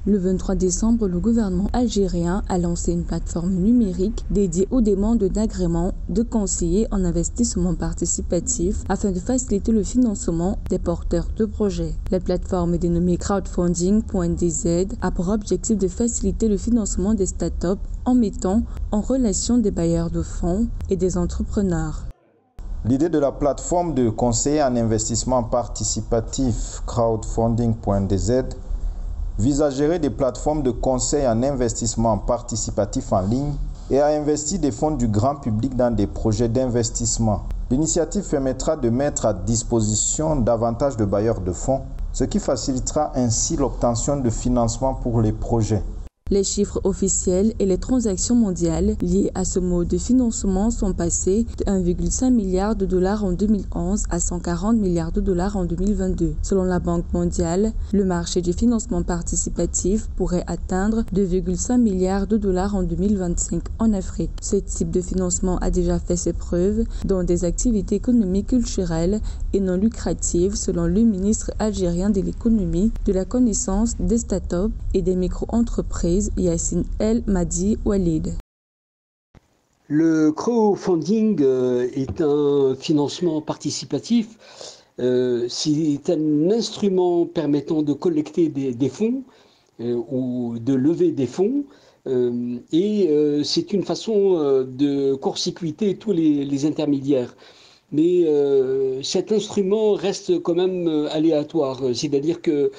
Le 23 décembre, le gouvernement algérien a lancé une plateforme numérique dédiée aux demandes d'agrément de conseillers en investissement participatif afin de faciliter le financement des porteurs de projets. La plateforme est dénommée crowdfunding.dz a pour objectif de faciliter le financement des startups en mettant en relation des bailleurs de fonds et des entrepreneurs. L'idée de la plateforme de conseiller en investissement participatif crowdfunding.dz vise à gérer des plateformes de conseil en investissement participatif en ligne et à investir des fonds du grand public dans des projets d'investissement. L'initiative permettra de mettre à disposition davantage de bailleurs de fonds, ce qui facilitera ainsi l'obtention de financement pour les projets. Les chiffres officiels et les transactions mondiales liées à ce mode de financement sont passés de 1,5 milliard de dollars en 2011 à 140 milliards de dollars en 2022. Selon la Banque mondiale, le marché du financement participatif pourrait atteindre 2,5 milliards de dollars en 2025 en Afrique. Ce type de financement a déjà fait ses preuves dans des activités économiques, culturelles et non lucratives, selon le ministre algérien de l'économie, de la connaissance, des startups et des micro-entreprises, Yassine El Madi Walid. Le crowdfunding est un financement participatif. C'est un instrument permettant de collecter des fonds ou de lever des fonds. C'est une façon de court-circuiter tous les intermédiaires. Mais cet instrument reste quand même aléatoire, c'est-à-dire que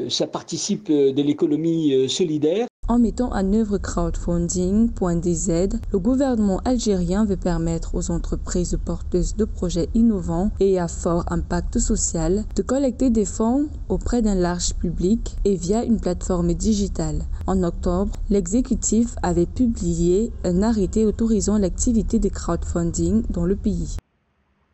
ça participe de l'économie solidaire. En mettant en œuvre crowdfunding.dz, le gouvernement algérien veut permettre aux entreprises porteuses de projets innovants et à fort impact social de collecter des fonds auprès d'un large public et via une plateforme digitale. En octobre, l'exécutif avait publié un arrêté autorisant l'activité de crowdfunding dans le pays.